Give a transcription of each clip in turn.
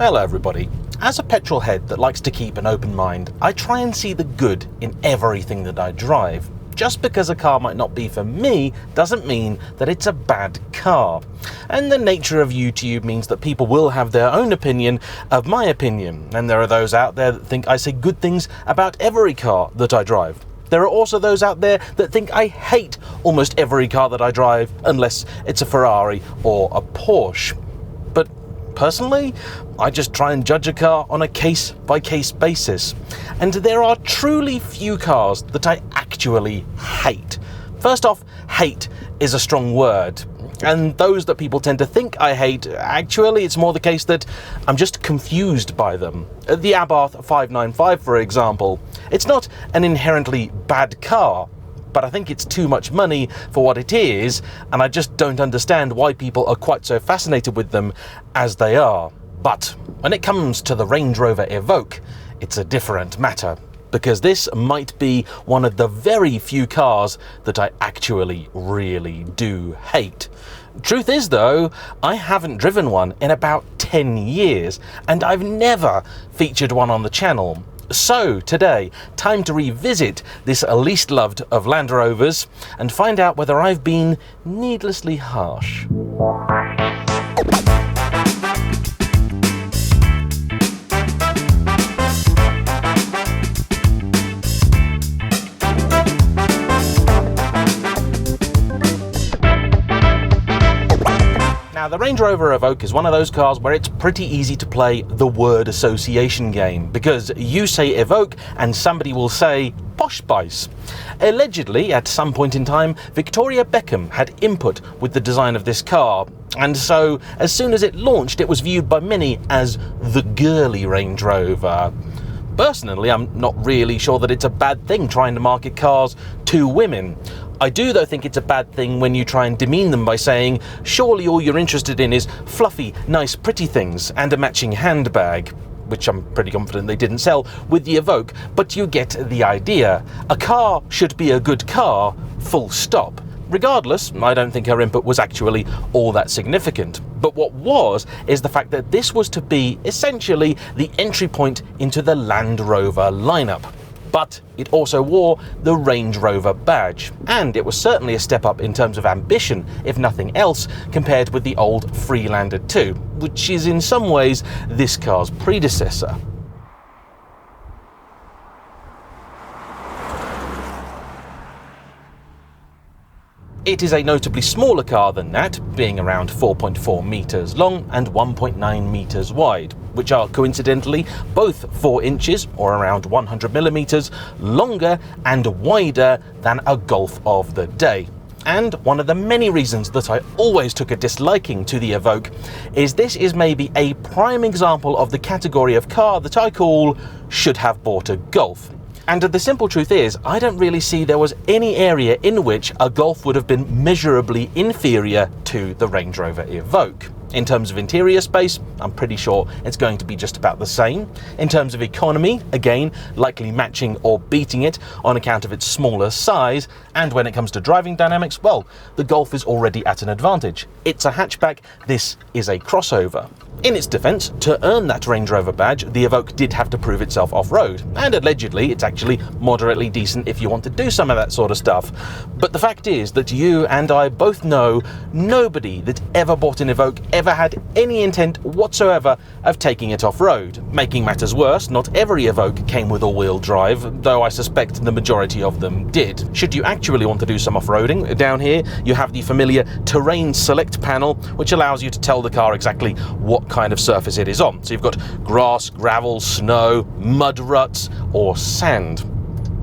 Hello everybody. As a petrol head that likes to keep an open mind, I try and see the good in everything that I drive. Just because a car might not be for me doesn't mean that it's a bad car. And the nature of YouTube means that people will have their own opinion of my opinion, and there are those out there that think I say good things about every car that I drive. There are also those out there that think I hate almost every car that I drive, unless it's a Ferrari or a Porsche. But personally, I just try and judge a car on a case-by-case basis. And there are truly few cars that I actually hate. First off, hate is a strong word. And those that people tend to think I hate, actually it's more the case that I'm just confused by them. The Abarth 595, for example. It's not an inherently bad car, but I think it's too much money for what it is, and I just don't understand why people are quite so fascinated with them as they are. But when it comes to the Range Rover Evoque, it's a different matter, because this might be one of the very few cars that I actually really do hate. Truth is though, I haven't driven one in about 10 years, and I've never featured one on the channel. So today, time to revisit this least loved of Land Rovers and find out whether I've been needlessly harsh. Now, the Range Rover Evoque is one of those cars where it's pretty easy to play the word association game, because you say Evoque and somebody will say Posh Spice. Allegedly, at some point in time, Victoria Beckham had input with the design of this car, and so as soon as it launched, it was viewed by many as the girly Range Rover. Personally, I'm not really sure that it's a bad thing trying to market cars to women. I do though think it's a bad thing when you try and demean them by saying, surely all you're interested in is fluffy, nice, pretty things and a matching handbag, which I'm pretty confident they didn't sell with the Evoque, but you get the idea. A car should be a good car, full stop. Regardless, I don't think her input was actually all that significant. But what was is the fact that this was to be essentially the entry point into the Land Rover lineup. But it also wore the Range Rover badge, and it was certainly a step up in terms of ambition, if nothing else, compared with the old Freelander 2, which is in some ways this car's predecessor. It is a notably smaller car than that, being around 4.4 metres long and 1.9 metres wide, which are coincidentally both 4 inches, or around 100 millimetres, longer and wider than a Golf of the day. And one of the many reasons that I always took a disliking to the Evoque is this is maybe a prime example of the category of car that I call should have bought a Golf. And the simple truth is, I don't really see there was any area in which a Golf would have been measurably inferior to the Range Rover Evoque. In terms of interior space, I'm pretty sure it's going to be just about the same. In terms of economy, again, likely matching or beating it on account of its smaller size. And when it comes to driving dynamics, well, the Golf is already at an advantage. It's a hatchback, this is a crossover. In its defense, to earn that Range Rover badge, the Evoque did have to prove itself off-road, and allegedly it's actually moderately decent if you want to do some of that sort of stuff. But the fact is that you and I both know nobody that ever bought an Evoque ever had any intent whatsoever of taking it off-road. Making matters worse, not every Evoque came with all-wheel drive, though I suspect the majority of them did. Should you actually want to do some off-roading, down here you have the familiar Terrain Select panel, which allows you to tell the car exactly what kind of surface it is on. So you've got grass, gravel, snow, mud ruts, or sand.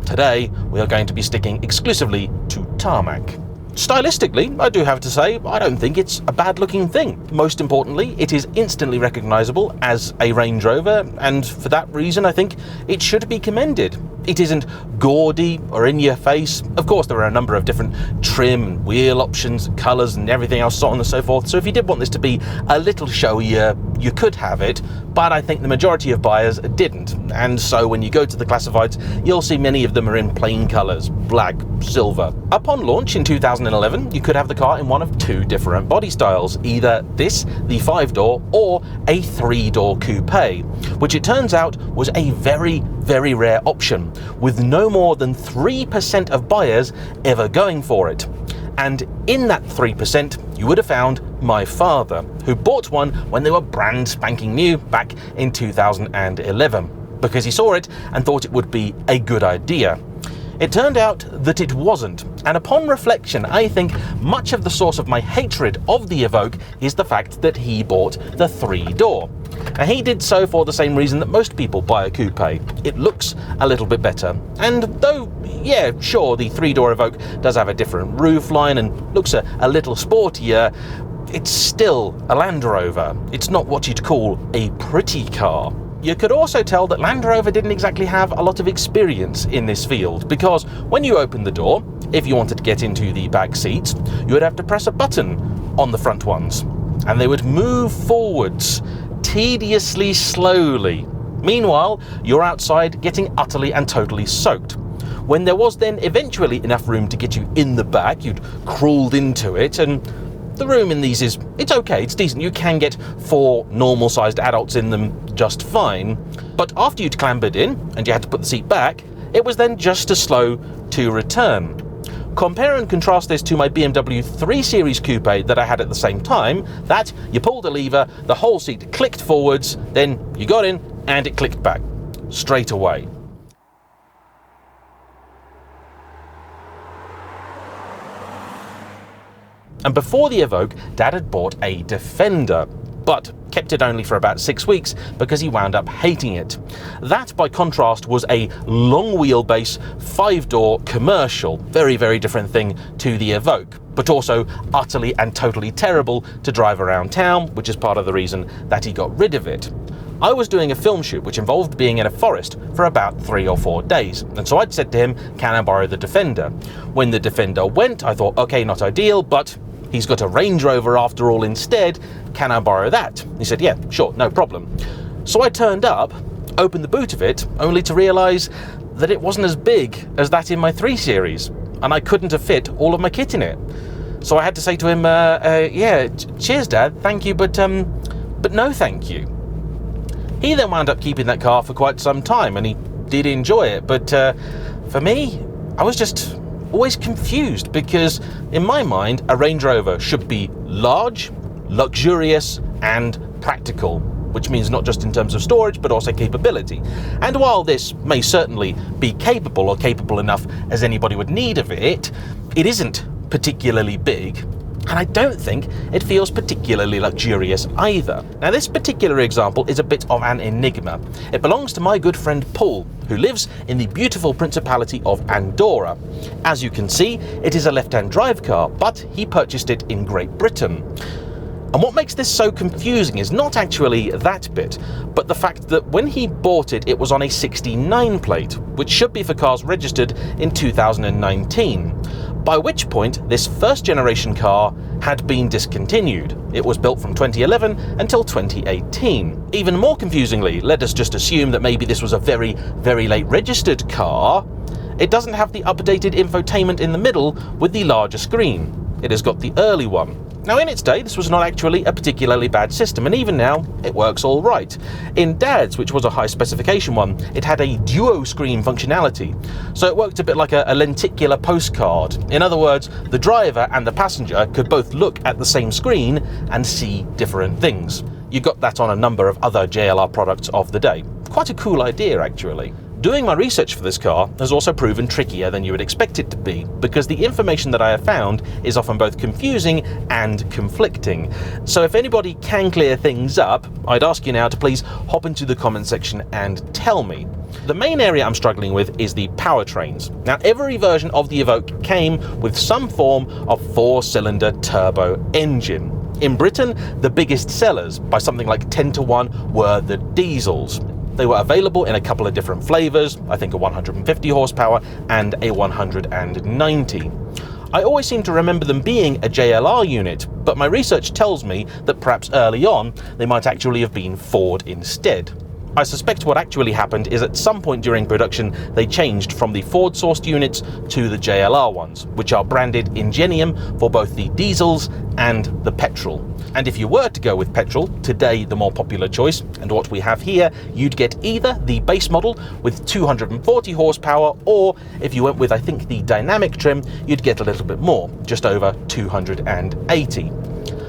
Today, we are going to be sticking exclusively to tarmac. Stylistically, I do have to say, I don't think it's a bad looking thing. Most importantly, it is instantly recognisable as a Range Rover, and for that reason I think it should be commended. It isn't gaudy or in your face. Of course, there are a number of different trim and wheel options, colours and everything else, so on and so forth. So if you did want this to be a little showier, you could have it, but I think the majority of buyers didn't. And so when you go to the classifieds, you'll see many of them are in plain colours, black, silver. Upon launch in 2011, you could have the car in one of two different body styles, either this, the 5-door, or a 3-door coupe, which it turns out was a very, very rare option, with no more than 3% of buyers ever going for it. And in that 3%, you would have found my father, who bought one when they were brand spanking new back in 2011, because he saw it and thought it would be a good idea. It turned out that it wasn't, and upon reflection, I think much of the source of my hatred of the Evoque is the fact that he bought the 3-door. Now, he did so for the same reason that most people buy a coupe. It looks a little bit better, and though, yeah, sure, the 3-door Evoque does have a different roofline and looks a little sportier, it's still a Land Rover. It's not what you'd call a pretty car. You could also tell that Land Rover didn't exactly have a lot of experience in this field, because when you open the door, if you wanted to get into the back seats, you would have to press a button on the front ones, and they would move forwards tediously slowly. Meanwhile, you're outside getting utterly and totally soaked. When there was then eventually enough room to get you in the back, you'd crawled into it, and the room in these it's okay, it's decent. You can get 4 normal-sized adults in them just fine. But after you'd clambered in and you had to put the seat back, it was then just as slow to return. Compare and contrast this to my BMW 3 Series coupe that I had at the same time. That, you pulled a lever, the whole seat clicked forwards, then you got in and it clicked back straight away. And before the Evoque, Dad had bought a Defender, but kept it only for about 6 weeks because he wound up hating it. That, by contrast, was a long wheelbase 5-door commercial, very, very different thing to the Evoque, but also utterly and totally terrible to drive around town, which is part of the reason that he got rid of it. I was doing a film shoot which involved being in a forest for about 3 or 4 days, and so I'd said to him, can I borrow the Defender? When the Defender went, I thought, okay, not ideal, but he's got a Range Rover after all instead, can I borrow that? He said, yeah, sure, no problem. So I turned up, opened the boot of it, only to realise that it wasn't as big as that in my 3 Series, and I couldn't have fit all of my kit in it. So I had to say to him, yeah, cheers Dad, thank you, but no thank you. He then wound up keeping that car for quite some time, and he did enjoy it, but for me, I was just always confused, because in my mind a Range Rover should be large, luxurious and practical, which means not just in terms of storage but also capability. And while this may certainly be capable, or capable enough as anybody would need of it, it isn't particularly big, and I don't think it feels particularly luxurious either. Now, this particular example is a bit of an enigma. It belongs to my good friend Paul, who lives in the beautiful Principality of Andorra. As you can see, it is a left-hand drive car, but he purchased it in Great Britain. And what makes this so confusing is not actually that bit, but the fact that when he bought it, it was on a 69 plate, which should be for cars registered in 2019. By which point this first generation car had been discontinued. It was built from 2011 until 2018. Even more confusingly, let us just assume that maybe this was a very, very late registered car. It doesn't have the updated infotainment in the middle with the larger screen. It has got the early one. Now, in its day, this was not actually a particularly bad system, and even now, it works all right. In Dad's, which was a high specification one, it had a duo screen functionality, so it worked a bit like a lenticular postcard. In other words, the driver and the passenger could both look at the same screen and see different things. You got that on a number of other JLR products of the day. Quite a cool idea, actually. Doing my research for this car has also proven trickier than you would expect it to be, because the information that I have found is often both confusing and conflicting. So if anybody can clear things up, I'd ask you now to please hop into the comment section and tell me. The main area I'm struggling with is the powertrains. Now, every version of the Evoque came with some form of 4-cylinder turbo engine. In Britain, the biggest sellers, by something like 10 to 1, were the diesels. They were available in a couple of different flavours, I think a 150 horsepower and a 190. I always seem to remember them being a JLR unit, but my research tells me that perhaps early on they might actually have been Ford instead. I suspect what actually happened is at some point during production they changed from the Ford-sourced units to the JLR ones, which are branded Ingenium for both the diesels and the petrol. And if you were to go with petrol, today the more popular choice, and what we have here, you'd get either the base model with 240 horsepower, or if you went with, I think, the dynamic trim, you'd get a little bit more, just over 280.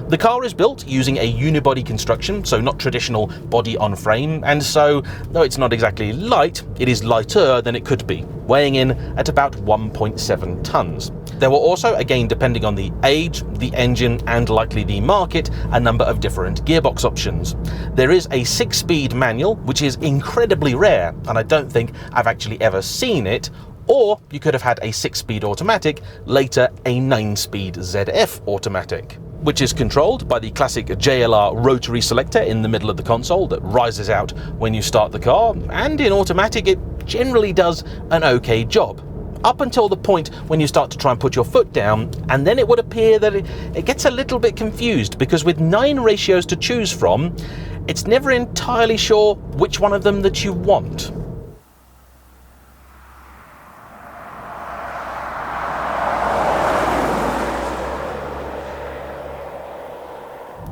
The car is built using a unibody construction, so not traditional body on frame, and so, though it's not exactly light, it is lighter than it could be, weighing in at about 1.7 tons. There were also, again depending on the age, the engine, and likely the market, a number of different gearbox options. There is a 6-speed manual, which is incredibly rare, and I don't think I've actually ever seen it, or you could have had a 6-speed automatic, later a 9-speed ZF automatic, which is controlled by the classic JLR rotary selector in the middle of the console that rises out when you start the car, and in automatic it generally does an okay job. Up until the point when you start to try and put your foot down, and then it would appear that it gets a little bit confused, because with 9 ratios to choose from, it's never entirely sure which one of them that you want.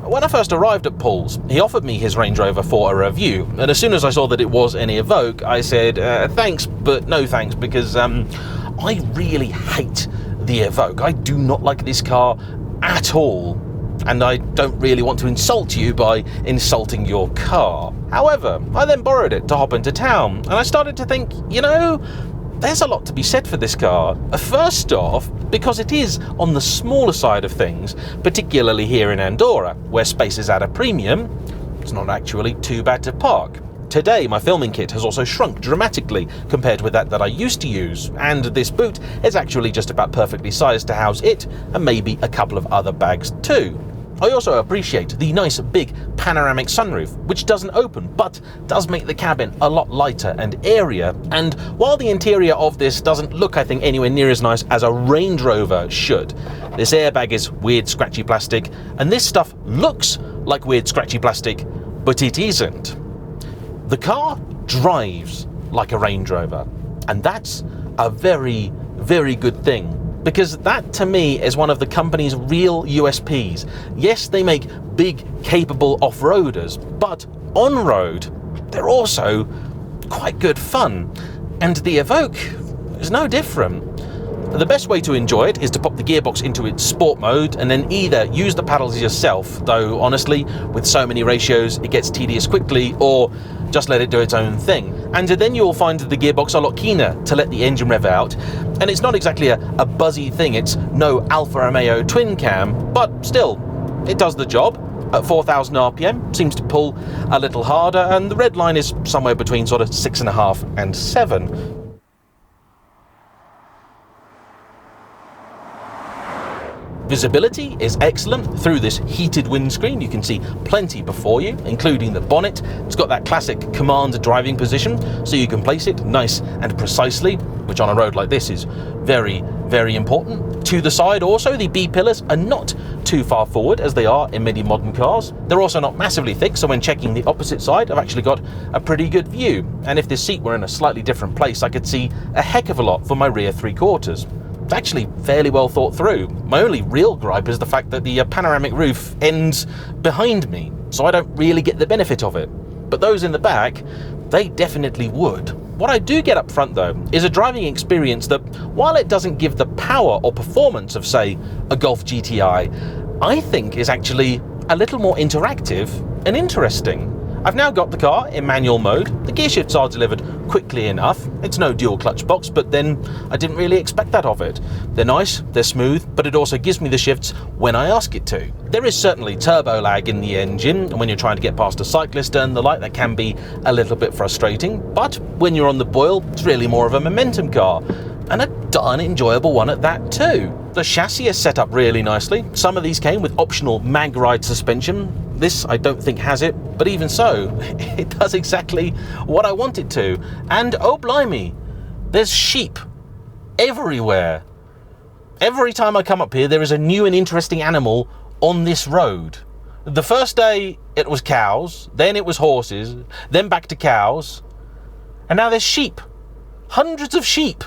When I first arrived at Paul's, he offered me his Range Rover for a review, and as soon as I saw that it was an Evoque, I said, thanks, but no thanks, because I really hate the Evoque. I do not like this car at all, and I don't really want to insult you by insulting your car. However, I then borrowed it to hop into town, and I started to think, you know, there's a lot to be said for this car. First off, because it is on the smaller side of things, particularly here in Andorra, where space is at a premium, it's not actually too bad to park. Today, my filming kit has also shrunk dramatically compared with that I used to use, and this boot is actually just about perfectly sized to house it, and maybe a couple of other bags too. I also appreciate the nice big panoramic sunroof, which doesn't open but does make the cabin a lot lighter and airier, and while the interior of this doesn't look, I think, anywhere near as nice as a Range Rover should, this airbag is weird scratchy plastic, and this stuff looks like weird scratchy plastic, but it isn't. The car drives like a Range Rover, and that's a very, very good thing. Because that, to me, is one of the company's real USPs. Yes, they make big, capable off-roaders, but on-road, they're also quite good fun. And the Evoque is no different. The best way to enjoy it is to pop the gearbox into its sport mode and then either use the paddles yourself, though honestly, with so many ratios, it gets tedious quickly, or just let it do its own thing. And then you'll find the gearbox a lot keener to let the engine rev out. And it's not exactly a buzzy thing, it's no Alfa Romeo twin cam, but still, it does the job. At 4,000 RPM, seems to pull a little harder, and the red line is somewhere between sort of 6.5 and 7. Visibility is excellent through this heated windscreen. You can see plenty before you, including the bonnet. It's got that classic command driving position, so you can place it nice and precisely, which on a road like this is very, very important. To the side also, the B-pillars are not too far forward as they are in many modern cars. They're also not massively thick, so when checking the opposite side, I've actually got a pretty good view. And if this seat were in a slightly different place, I could see a heck of a lot for my rear three-quarters. It's actually fairly well thought through. My only real gripe is the fact that the panoramic roof ends behind me, so I don't really get the benefit of it. But those in the back, they definitely would. What I do get up front though is a driving experience that, while it doesn't give the power or performance of, say, a Golf GTI, I think is actually a little more interactive and interesting. I've now got the car in manual mode. The gear shifts are delivered quickly enough. It's no dual clutch box, but then I didn't really expect that of it. They're nice, they're smooth, but it also gives me the shifts when I ask it to. There is certainly turbo lag in the engine, and when you're trying to get past a cyclist and the like, that can be a little bit frustrating, but when you're on the boil, it's really more of a momentum car. and a darn enjoyable one at that too. The chassis is set up really nicely. Some of these came with optional mag ride suspension. This I don't think has it, but even so, it does exactly what I want it to. And oh blimey, there's sheep everywhere. Every time I come up here, there is a new and interesting animal on this road. The first day it was cows, then it was horses, then back to cows, and now there's sheep. Hundreds of sheep.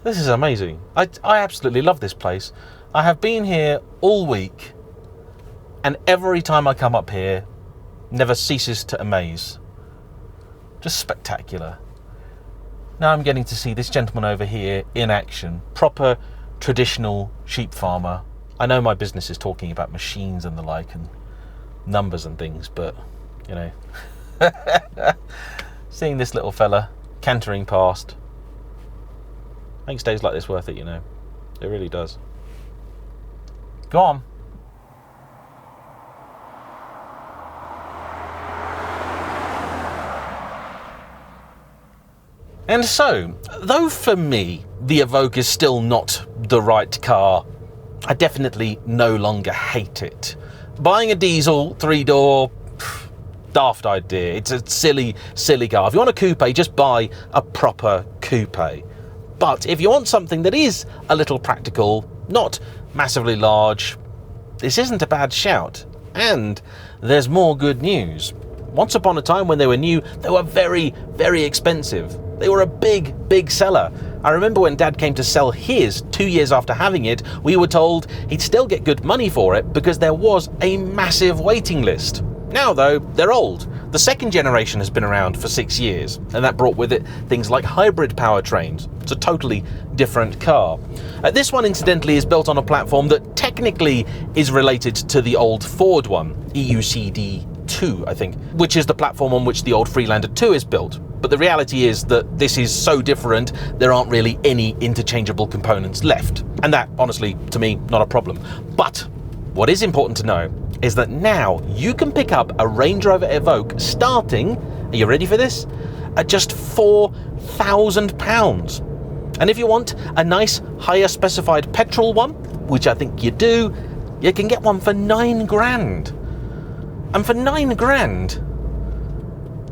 This is amazing. I absolutely love this place. I have been here all week, and every time I come up here, never ceases to amaze. Just spectacular. Now I'm getting to see this gentleman over here in action. Proper traditional sheep farmer. I know my business is talking about machines and the like and numbers and things, but you know, seeing this little fella cantering past makes days like this worth it, you know. It really does. Go on. And so, though for me the Evoque is still not the right car, I definitely no longer hate it. Buying a diesel 3-door, daft idea. It's a silly, silly car. If you want a coupe, just buy a proper coupe. But if you want something that is a little practical, not massively large, this isn't a bad shout. And there's more good news. Once upon a time when they were new, they were very, very expensive. They were a big, big seller. I remember when Dad came to sell his 2 years after having it, we were told he'd still get good money for it because there was a massive waiting list. Now though, they're old. The second generation has been around for 6 years, and that brought with it things like hybrid powertrains. It's a totally different car. This one incidentally is built on a platform that technically is related to the old Ford one, EUCD2 I think, which is the platform on which the old Freelander 2 is built. But the reality is that this is so different, there aren't really any interchangeable components left. And that, honestly, to me, not a problem. But what is important to know is that now you can pick up a Range Rover Evoque starting, are you ready for this? At just £4,000. And if you want a nice higher specified petrol one, which I think you do, you can get one for £9,000. And for £9,000,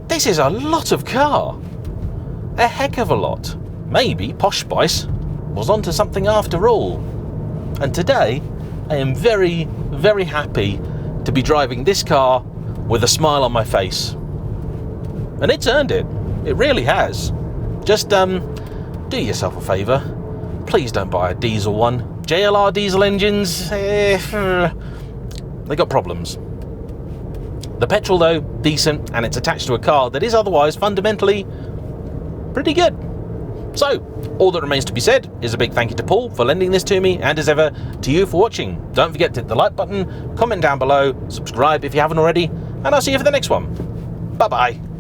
this is a lot of car. A heck of a lot. Maybe Posh Spice was onto something after all. And today, I am very, very happy to be driving this car with a smile on my face. And it's earned it. It really has. Just, do yourself a favour. Please don't buy a diesel one. JLR diesel engines, they got problems. The petrol though, decent, and it's attached to a car that is otherwise fundamentally pretty good. So, all that remains to be said is a big thank you to Paul for lending this to me, and as ever, to you for watching. Don't forget to hit the like button, comment down below, subscribe if you haven't already, and I'll see you for the next one. Bye bye.